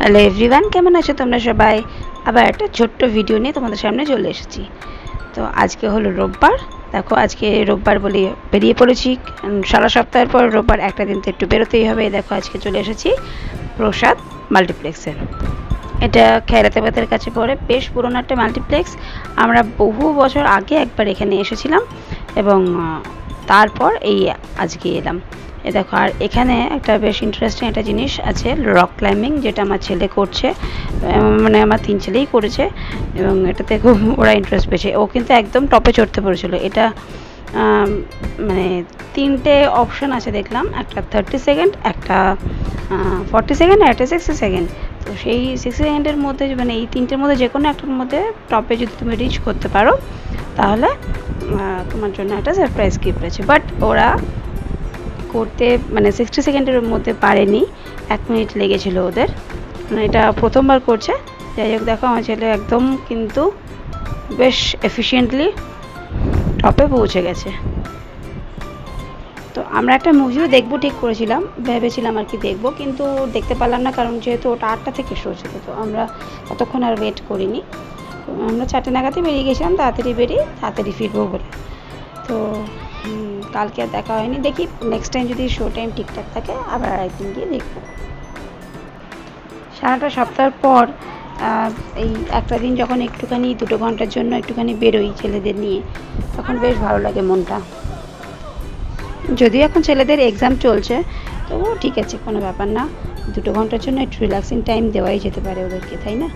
Hello everyone, কেমন আছো তোমরা সবাই? আবার একটা ছোট্ট ভিডিও নিয়ে তোমাদের সামনে চলে এসেছি। তো আজকে হলো রোববার। দেখো আজকে রোববার বলে বেরিয়ে পড়েছি। সারা সপ্তাহের পর রোববার একটা দিন তো একটু বেরোতেই হবে। দেখো আজকে চলে এসেছি প্রসাদ মাল্টিপ্লেক্সে। এটা খেরাতাবাদের কাছে পড়ে, বেশ পুরোনো একটা মাল্টিপ্লেক্স। আমরা বহু বছর আগে একবার এখানে এসেছিলাম এবং তারপর এই আজকে এলাম। এ দেখো, আর এখানে একটা বেশ ইন্টারেস্টিং একটা জিনিস আছে, রক ক্লাইম্বিং, যেটা আমার ছেলে করছে। মানে আমার 3 ছেলেই করেছে এবং এটাতে খুব ওরা ইন্টারেস্ট পেয়েছে। ও কিন্তু একদম টপে চড়তে পেরেছিল। এটা মানে 3টে অপশন আছে দেখলাম, একটা 30 সেকেন্ড, একটা 40 সেকেন্ড আর একটা 60 সেকেন্ড। তো সেই 60 সেকেন্ডের মধ্যে, মানে এই 3টের মধ্যে যে কোনো একটার মধ্যে টপে যদি তুমি রিচ করতে পারো তাহলে তোমার জন্য একটা সারপ্রাইজ গিফট আছে। বাট ওরা করতে মানে 60 সেকেন্ডের মধ্যে পারেনি, 1 মিনিট লেগেছিল ওদের। মানে এটা প্রথমবার করছে। যাই হোক, দেখো আমার ছেলে একদম কিন্তু বেশ এফিশিয়েন্টলি টপে পৌঁছে গেছে। তো আমরা একটা মুভিও দেখবো ঠিক করেছিলাম, ভেবেছিলাম আর কি দেখবো, কিন্তু দেখতে পারলাম না, কারণ যেহেতু ওটা 8টা থেকে শো ছিল। তো আমরা ততক্ষণ আর ওয়েট করিনি। আমরা 4টে নাগাদই বেরিয়ে গেছিলাম, তাড়াতাড়ি বেরিয়ে তাড়াতাড়ি ফিরবো বলে। তো কালকে আর দেখা হয়নি। দেখি নেক্সট টাইম যদি শো টাইম ঠিকঠাক থাকে আবার আরেকদিন গিয়ে দেখবো। সারাটা সপ্তাহ পর এই একটা দিন যখন একটুখানি 2 ঘন্টার জন্য একটুখানি বেরোই ছেলেদের নিয়ে, তখন বেশ ভালো লাগে মনটা। যদিও এখন ছেলেদের এক্সাম চলছে, তবুও ঠিক আছে, কোনো ব্যাপার না। 2 ঘন্টার জন্য একটু রিল্যাক্সিং টাইম দেওয়াই যেতে পারে ওদেরকে, তাই না?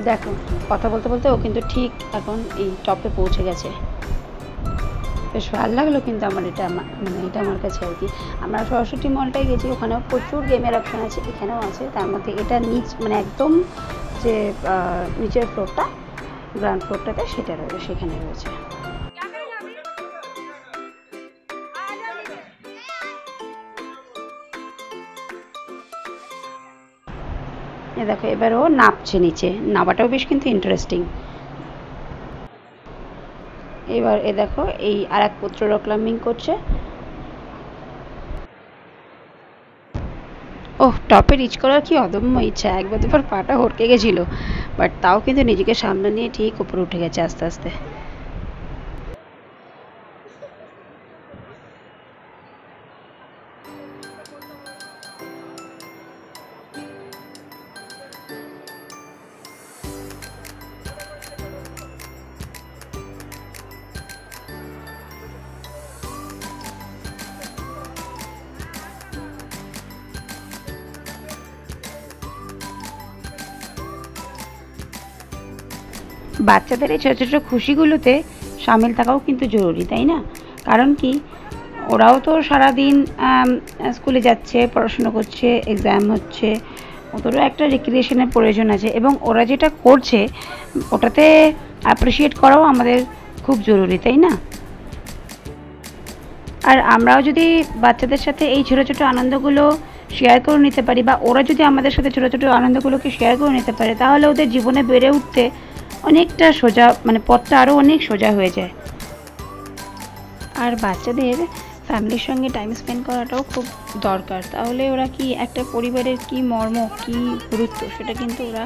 দেখো কথা বলতে বলতে ও কিন্তু ঠিক এখন এই টপে পৌঁছে গেছে। বেশ ভালো লাগলো কিন্তু আমার এটা, মানে এটা আমার কাছে আর কি। আমরা সরস্বতী মলটায় গেছি, ওখানেও প্রচুর গেমের অপশান আছে, এখানেও আছে। তার মধ্যে এটা নিচ, মানে একদম যে নিচের ফ্লোরটা, গ্রাউন্ড ফ্লোরটাতে সেটা রয়েছে, সেখানে রয়েছে। এ দেখো এবার ও নামছে নিচে, নামাটাও বেশ কিন্তু ইন্টারেস্টিং। এবার এ দেখো এই আর এক পুত্র রক ক্লাইম্বিং করছে। ওহ, টপে রিচ করার কি অদম্য ইচ্ছা! একবার দুবার পাটা হড়কে গেছিলো, বাট তাও কিন্তু নিজেকে সামনে নিয়ে ঠিক উপরে উঠে গেছে আস্তে আস্তে। বাচ্চাদের এই ছোটো ছোটো খুশিগুলোতে সামিল থাকাও কিন্তু জরুরি, তাই না? কারণ কি, ওরাও তো সারাদিন স্কুলে যাচ্ছে, পড়াশুনো করছে, এক্সাম হচ্ছে, ওদেরও একটা রিক্রিয়েশনের প্রয়োজন আছে, এবং ওরা যেটা করছে ওটাতে অ্যাপ্রিসিয়েট করাও আমাদের খুব জরুরি, তাই না? আর আমরাও যদি বাচ্চাদের সাথে এই ছোটো ছোটো আনন্দগুলো শেয়ার করে নিতে পারি, বা ওরা যদি আমাদের সাথে ছোটো ছোটো আনন্দগুলোকে শেয়ার করে নিতে পারে, তাহলে ওদের জীবনে বেড়ে উঠতে অনেকটা সোজা, মানে পথটা আরও অনেক সোজা হয়ে যায়। আর বাচ্চাদের ফ্যামিলির সঙ্গে টাইম স্পেন্ড করাটাও খুব দরকার। তাহলে ওরা কি একটা পরিবারের কি মর্ম, কি গুরুত্ব, সেটা কিন্তু ওরা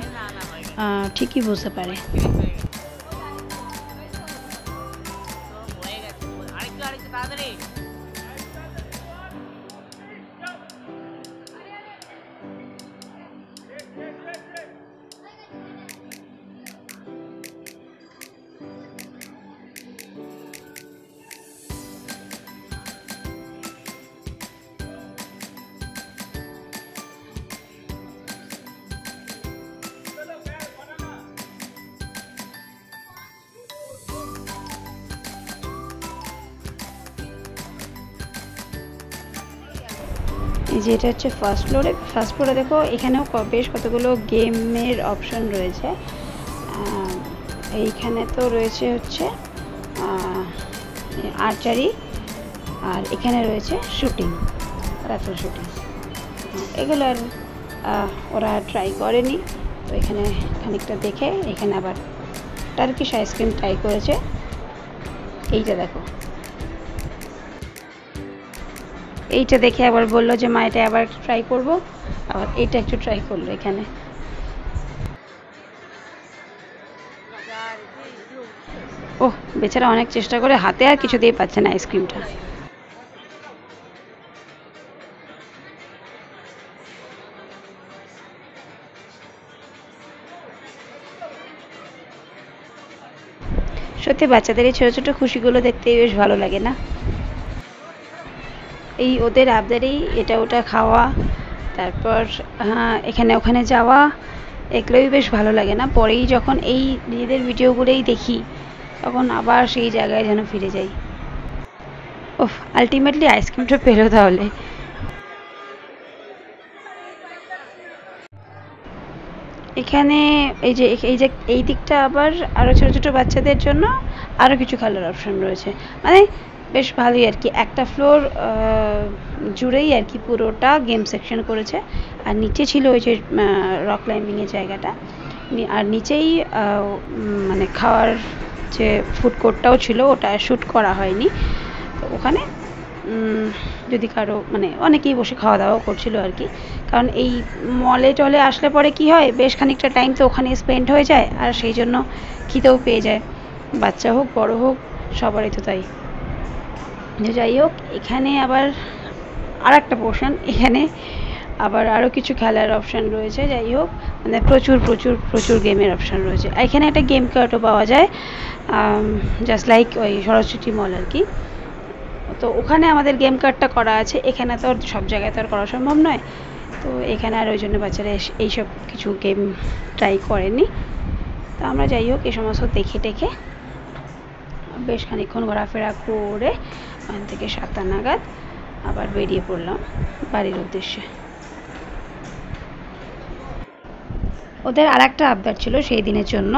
ঠিকই বুঝতে পারে। এই যে এটা হচ্ছে ফার্স্ট ফ্লোরে দেখো, এখানেও বেশ কতগুলো গেমের অপশন রয়েছে। এইখানে তো রয়েছে হচ্ছে আর্চারি, আর এখানে রয়েছে শুটিং, রাইফেল শুটিং। এগুলো আর ওরা ট্রাই করেনি, তো এখানে খানিকটা দেখে এখানে আবার টার্কিশ আইসক্রিম ট্রাই করেছে। এইটা দেখো, এইটা দেখে আবার বললো যে মা এটা আবার ট্রাই করবো। আবার এটা একটু ট্রাই করলো এখানে। ওহ, বেচারা অনেক চেষ্টা করে হাতে আর কিছুতেই পাচ্ছে না আইসক্রিমটা। সত্যি বাচ্চাদের এই ছোট ছোট খুশিগুলো দেখতে বেশ ভালো লাগে না? এই ওদের আবদারেই এটা ওটা খাওয়া, তারপর এখানে ওখানে যাওয়া, এগুলোই বেশ ভালো লাগে না? পরেই যখন এই নিজেদের ভিডিওগুলোই দেখি তখন আবার সেই জায়গায় যেন ফিরে যাই। ওফ, আলটিমেটলি আইসক্রিমটা পেলো তাহলে। এখানে এই দিকটা আবার আরও ছোটো ছোটো বাচ্চাদের জন্য আরও কিছু খেলার অপশন রয়েছে। মানে বেশ ভালোই আর কি, একটা ফ্লোর জুড়েই আর কি পুরোটা গেম সেকশন করেছে। আর নিচে ছিল ওই যে রক ক্লাইম্বিংয়ের জায়গাটা, আর নিচেই মানে খাওয়ার যে ফুড কোর্টটাও ছিল, ওটা শ্যুট করা হয়নি। তো ওখানে যদি কারো মানে অনেকেই বসে খাওয়া দাওয়াও করছিল আর কি। কারণ এই মলে টলে আসলে পরে কি হয়, বেশ খানিকটা টাইম তো ওখানে স্পেন্ড হয়ে যায়, আর সেই জন্য খিদেও পেয়ে যায়, বাচ্চা হোক বড় হোক সবারই তো তাই। যাই হোক, এখানে আবার আর একটা পোর্শন, এখানে আবার আরও কিছু খেলার অপশান রয়েছে। যাই হোক, মানে প্রচুর প্রচুর প্রচুর গেমের অপশান রয়েছে। এখানে একটা গেম কার্টও পাওয়া যায়, জাস্ট লাইক ওই সরস্বতী মল আর কি। তো ওখানে আমাদের গেম কার্ডটা করা আছে, এখানে তো সব জায়গায় তো আর করা সম্ভব নয়। তো এখানে আর ওই জন্য বাচ্চারা এইসব কিছু গেম ট্রাই করেনি। তো আমরা যাই হোক এই সমস্ত দেখে টেখে বেশ খানিকক্ষণ ঘোরাফেরা করে ওখান থেকে 7টা নাগাদ আবার বেরিয়ে পড়লাম বাড়ির উদ্দেশ্যে। ওদের আর একটা আবদার ছিল সেই দিনের জন্য,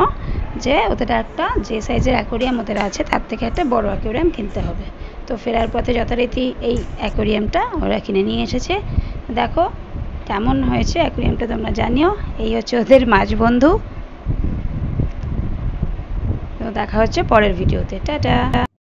যে ওদের একটা যে সাইজের অ্যাকোরিয়াম ওদের আছে তার থেকে একটা বড় অ্যাকোরিয়াম কিনতে হবে। তো ফেরার পথে যথারীতি এই অ্যাকোরিয়ামটা ওরা কিনে নিয়ে এসেছে। দেখো কেমন হয়েছে অ্যাকোরিয়ামটা তোমরা জানিও। এই হচ্ছে ওদের মাছ বন্ধু। তো দেখা হচ্ছে পরের ভিডিওতে, টাটা।